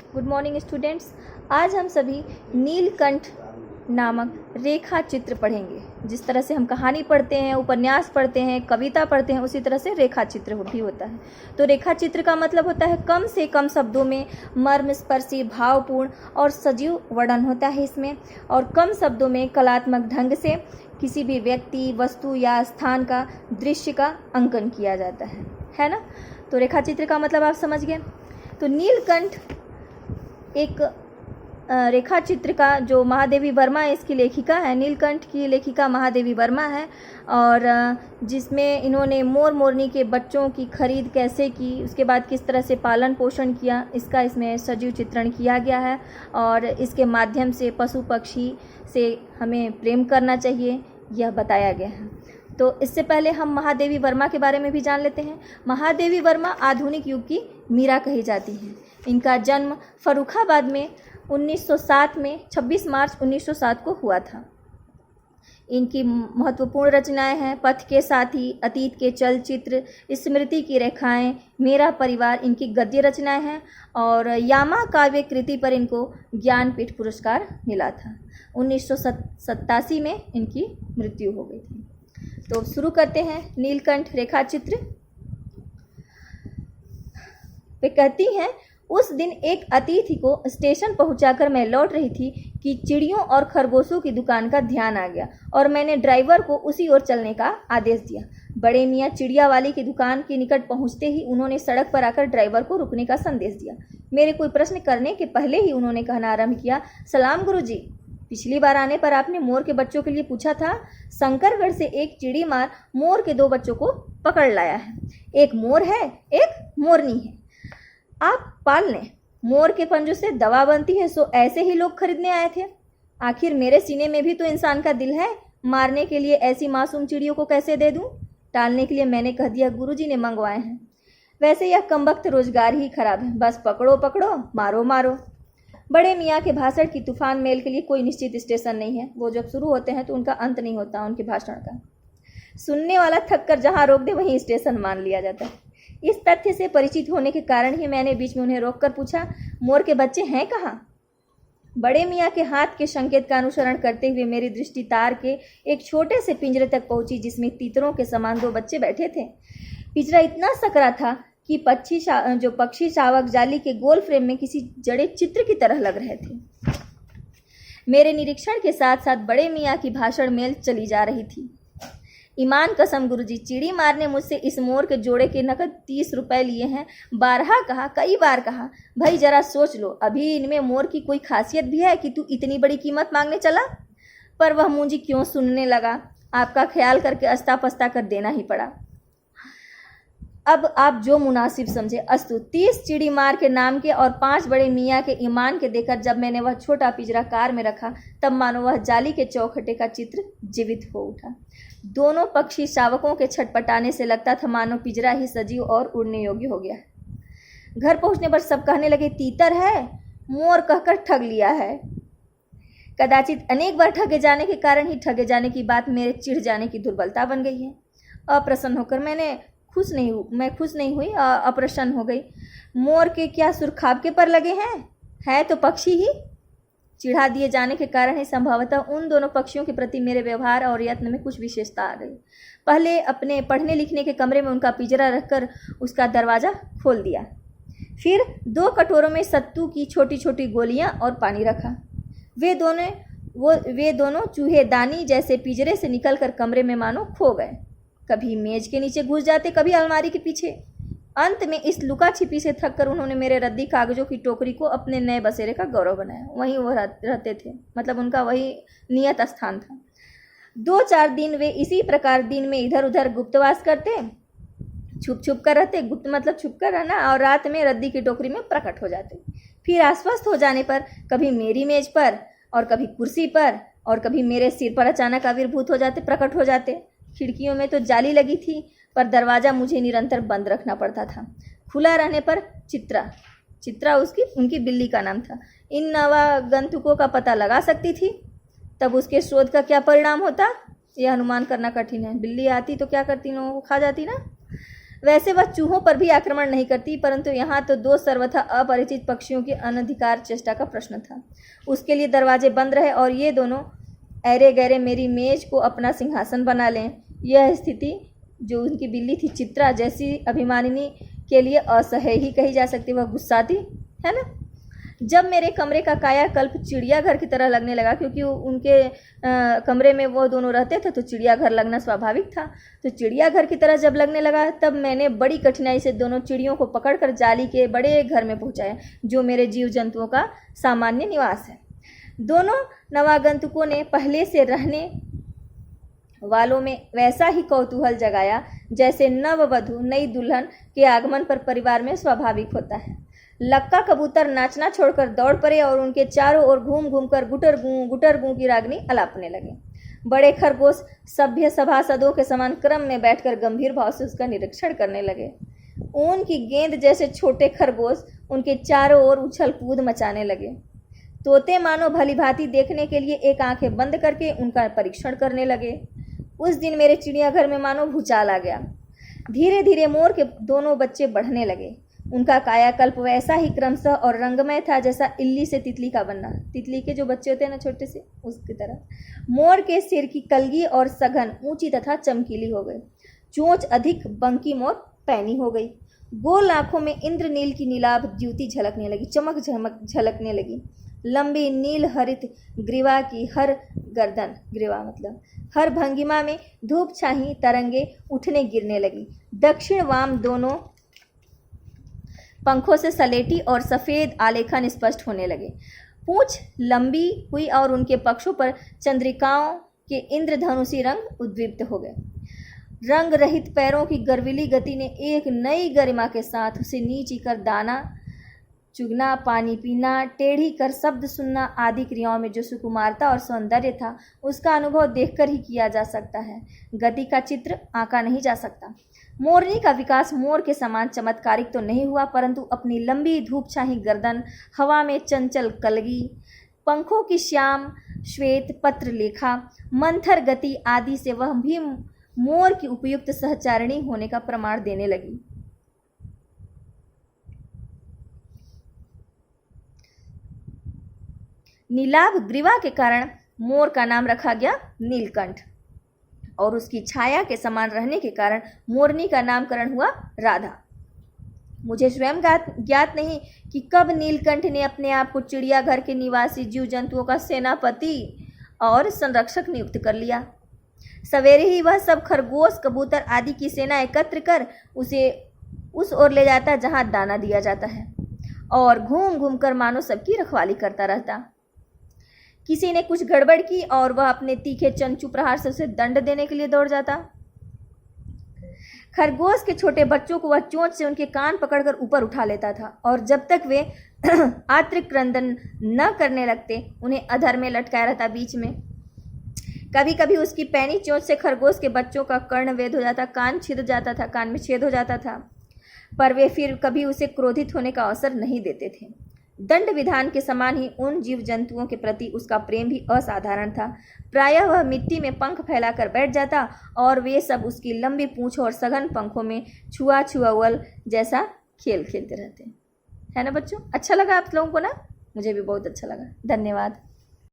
Good morning students. आज हम सभी नीलकंठ नामक रेखा चित्र पढ़ेंगे। जिस तरह से हम कहानी पढ़ते हैं, उपन्यास पढ़ते हैं, कविता पढ़ते हैं, उसी तरह से रेखा चित्र भी होता है। तो रेखा चित्र का मतलब होता है कम से कम शब्दों में मर्मस्पर्शी, भावपूर्ण और सजीव वर्णन होता है इसमें, और कम शब्दों में कलात्मक ढंग से किसी भी व्यक्ति, वस्तु या स्थान का, दृश्य का अंकन किया जाता है ना। तो रेखा चित्र का मतलब आप समझ गए। तो नीलकंठ एक रेखा चित्र का जो महादेवी वर्मा इसकी लेखिका है, नीलकंठ की लेखिका महादेवी वर्मा है, और जिसमें इन्होंने मोर मोरनी के बच्चों की खरीद कैसे की, उसके बाद किस तरह से पालन पोषण किया, इसका इसमें सजीव चित्रण किया गया है। और इसके माध्यम से पशु पक्षी से हमें प्रेम करना चाहिए, यह बताया गया है। तो इससे पहले हम महादेवी वर्मा के बारे में भी जान लेते हैं। महादेवी वर्मा आधुनिक युग की मीरा कही जाती हैं। इनका जन्म फर्रुखाबाद में 1907 में 26 मार्च 1907 को हुआ था। इनकी महत्वपूर्ण रचनाएं हैं पथ के साथी, अतीत के चलचित्र, स्मृति की रेखाएं, मेरा परिवार इनकी गद्य रचनाएं हैं, और यामा काव्य कृति पर इनको ज्ञानपीठ पुरस्कार मिला था। 1987 में इनकी मृत्यु हो गई थी। तो शुरू करते हैं नीलकंठ रेखा चित्र। वे कहती हैं, उस दिन एक अतिथि को स्टेशन पहुंचाकर मैं लौट रही थी कि चिड़ियों और खरगोशों की दुकान का ध्यान आ गया और मैंने ड्राइवर को उसी ओर चलने का आदेश दिया। बड़े मियाँ चिड़िया वाली की दुकान के निकट पहुंचते ही उन्होंने सड़क पर आकर ड्राइवर को रुकने का संदेश दिया। मेरे कोई प्रश्न करने के पहले ही उन्होंने कहना आरंभ किया, सलाम गुरुजी, पिछली बार आने पर आपने मोर के बच्चों के लिए पूछा था। शंकरगढ़ से एक चिड़ी मार मोर के 2 बच्चों को पकड़ लाया है। एक मोर है, एक मोरनी है। आप पाल लें। मोर के पंजों से दवा बनती है, सो ऐसे ही लोग खरीदने आए थे। आखिर मेरे सीने में भी तो इंसान का दिल है, मारने के लिए ऐसी मासूम चिड़ियों को कैसे दे दूं? टालने के लिए मैंने कह दिया, गुरुजी ने मंगवाए हैं। वैसे यह कमबख्त रोजगार ही खराब है, बस पकड़ो पकड़ो, मारो मारो। बड़े मियाँ के भाषण की तूफान मेल के लिए कोई निश्चित स्टेशन नहीं है। वो जब शुरू होते हैं तो उनका अंत नहीं होता उनके भाषण का। सुनने वाला थक कर जहाँ रोक दे वहीं स्टेशन मान लिया जाता है। इस तथ्य से परिचित होने के कारण ही मैंने बीच में उन्हें रोककर पूछा, मोर के बच्चे हैं कहाँ? बड़े मियाँ के हाथ के संकेत का अनुसरण करते हुए मेरी दृष्टि तार के एक छोटे से पिंजरे तक पहुंची, जिसमें तीतरों के समान 2 बच्चे बैठे थे। पिंजरा इतना सकरा था कि पक्षी शावक जाली के गोल फ्रेम में किसी जड़े चित्र की तरह लग रहे थे। मेरे निरीक्षण के साथ साथ बड़े मियाँ की भाषण मेल चली जा रही थी। ईमान कसम गुरुजी, चिड़ी मार ने मुझसे इस मोर के जोड़े के नकद 30 रुपए लिए हैं। 12 कहा, कई बार कहा, भाई जरा सोच लो, अभी इनमें मोर की कोई खासियत भी है कि तू इतनी बड़ी कीमत मांगने चला? पर वह मुंजी क्यों सुनने लगा। आपका ख्याल करके अस्ता पस्ता कर देना ही पड़ा। अब आप जो मुनासिब समझे। अस्तु। 30 चिड़ी मार के नाम के और 5 बड़े मियाँ के ईमान के देकर जब मैंने वह छोटा पिंजरा कार में रखा, तब मानो वह जाली के चौखटे का चित्र जीवित हो उठा। दोनों पक्षी शावकों के छटपटाने से लगता था मानो पिंजरा ही सजीव और उड़ने योग्य हो गया। घर पहुंचने पर सब कहने लगे, तीतर है, मोर कहकर ठग लिया है। कदाचित अनेक बार ठगे जाने के कारण ही ठगे जाने की बात मेरे चिढ़ जाने की दुर्बलता बन गई है। अप्रसन्न होकर मैं खुश नहीं हुई, अप्रसन्न हो गई। मोर के क्या सुरखाबके पर लगे हैं? है तो पक्षी ही। चिढ़ा दिए जाने के कारण ही संभवतः उन दोनों पक्षियों के प्रति मेरे व्यवहार और यत्न में कुछ विशेषता आ गई। पहले अपने पढ़ने लिखने के कमरे में उनका पिंजरा रखकर उसका दरवाज़ा खोल दिया। फिर 2 कटोरों में सत्तू की छोटी छोटी गोलियां और पानी रखा। वे दोनों चूहेदानी जैसे पिंजरे से निकलकर कमरे में मानो खो गए। कभी मेज के नीचे घुस जाते, कभी अलमारी के पीछे। अंत में इस लुका छिपी से थककर उन्होंने मेरे रद्दी कागजों की टोकरी को अपने नए बसेरे का गौरव बनाया। वहीं वो रहते थे, मतलब उनका वही नियत स्थान था। 2-4 दिन वे इसी प्रकार दिन में इधर उधर गुप्तवास करते, छुप छुप कर रहते, गुप्त मतलब छुप कर रहना, और रात में रद्दी की टोकरी में प्रकट हो जाते। फिर आश्वस्त हो जाने पर कभी मेरी मेज पर और कभी कुर्सी पर और कभी मेरे सिर पर अचानक आविर्भूत हो जाते, प्रकट हो जाते। खिड़कियों में तो जाली लगी थी, पर दरवाज़ा मुझे निरंतर बंद रखना पड़ता था। खुला रहने पर चित्रा उनकी बिल्ली का नाम था, इन नवागंतुकों का पता लगा सकती थी। तब उसके शोध का क्या परिणाम होता, यह अनुमान करना कठिन है। बिल्ली आती तो क्या करती, लोगों को खा जाती ना। वैसे वह चूहों पर भी आक्रमण नहीं करती, परंतु यहाँ तो दो सर्वथा अपरिचित पक्षियों की अनधिकार चेष्टा का प्रश्न था। उसके लिए दरवाजे बंद रहे और ये दोनों ऐरे गैरे मेरी मेज को अपना सिंहासन बना लें। यह स्थिति जो उनकी बिल्ली थी चित्रा जैसी अभिमानिनी के लिए असह्य ही कही जा सकती। वह गुस्साती है ना। जब मेरे कमरे का कायाकल्प चिड़ियाघर की तरह लगने लगा, क्योंकि उनके कमरे में वो दोनों रहते थे तो चिड़ियाघर लगना स्वाभाविक था, तो चिड़ियाघर की तरह जब लगने लगा तब मैंने बड़ी कठिनाई से दोनों चिड़ियों को पकड़कर जाली के बड़े घर में पहुंचाया, जो मेरे जीव जंतुओं का सामान्य निवास है। दोनों नवागंतुकों ने पहले से रहने वालों में वैसा ही कौतूहल जगाया जैसे नववधु नई दुल्हन के आगमन पर परिवार में स्वाभाविक होता है। लक्का कबूतर नाचना छोड़कर दौड़ पड़े और उनके चारों ओर घूम घूम कर गुटर गूं की रागनी अलापने लगे। बड़े खरगोश सभ्य सभासदों के समान क्रम में बैठकर गंभीर भाव से उसका निरीक्षण करने लगे। ऊन की गेंद जैसे छोटे खरगोश उनके चारों ओर उछल कूद मचाने लगे। तोते मानो भलीभांति देखने के लिए एक आंखें बंद करके उनका परीक्षण करने लगे। उस दिन मेरे चिड़ियाघर में मानो भूचाल आ गया। धीरे धीरे मोर के दोनों बच्चे बढ़ने लगे। उनका कायाकल्प वैसा ही क्रमशः और रंगमय था जैसा इल्ली से तितली का बनना। तितली के जो बच्चे होते हैं ना छोटे से, उसकी तरह। मोर के सिर की कलगी और सघन ऊंची तथा चमकीली हो गई। चोंच अधिक बंकी मोर पैनी हो गई। गोल आंखों में इंद्रनील की नीलाभ द्युति झलकने लगी, चमक झमक झलकने लगी। लंबी नील हरित ग्रीवा की हर गर्दन, ग्रीवा मतलब हर भंगिमा में धूप छाही तरंगे उठने गिरने लगी। दक्षिण वाम दोनों पंखों से सलेटी और सफ़ेद आलेखन स्पष्ट होने लगे। पूंछ लंबी हुई और उनके पक्षों पर चंद्रिकाओं के इंद्रधनुषी रंग उद्दीप्त हो गए। रंग रहित पैरों की गर्विली गति ने एक नई गरिमा के साथ उसे नीची कर दाना चुगना, पानी पीना, टेढ़ी कर शब्द सुनना आदि क्रियाओं में जो सुकुमारता और सौंदर्य था उसका अनुभव देखकर ही किया जा सकता है। गति का चित्र आंका नहीं जा सकता। मोरनी का विकास मोर के समान चमत्कारिक तो नहीं हुआ, परंतु अपनी लंबी धूप छाही गर्दन, हवा में चंचल कलगी, पंखों की श्याम श्वेत पत्र लेखा, मंथर गति आदि से वह भी मोर की उपयुक्त सहचारिणी होने का प्रमाण देने लगी। नीलाभ ग्रीवा के कारण मोर का नाम रखा गया नीलकंठ और उसकी छाया के समान रहने के कारण मोरनी का नामकरण हुआ राधा। मुझे स्वयं ज्ञात नहीं कि कब नीलकंठ ने अपने आप को चिड़ियाघर के निवासी जीव जंतुओं का सेनापति और संरक्षक नियुक्त कर लिया। सवेरे ही वह सब खरगोश कबूतर आदि की सेना एकत्र कर उसे उस ओर ले जाता जहां दाना दिया जाता है और घूम घूम कर मानो सबकी रखवाली करता रहता। किसी ने कुछ गड़बड़ की और वह अपने तीखे चंचू प्रहार से उसे दंड देने के लिए दौड़ जाता। खरगोश के छोटे बच्चों को वह चोंच से उनके कान पकड़कर ऊपर उठा लेता था और जब तक वे आत्रिक क्रंदन न करने लगते उन्हें अधर में लटकाया रहता बीच में। कभी कभी उसकी पैनी चोंच से खरगोश के बच्चों का कर्णवेध हो जाता, कान में छेद हो जाता था, पर वे फिर कभी उसे क्रोधित होने का अवसर नहीं देते थे। दंड विधान के समान ही उन जीव जंतुओं के प्रति उसका प्रेम भी असाधारण था। प्रायः वह मिट्टी में पंख फैलाकर बैठ जाता और वे सब उसकी लंबी पूंछ और सघन पंखों में छुआवल जैसा खेल खेलते रहते। है ना बच्चों? अच्छा लगा आप लोगों को ना? मुझे भी बहुत अच्छा लगा। धन्यवाद।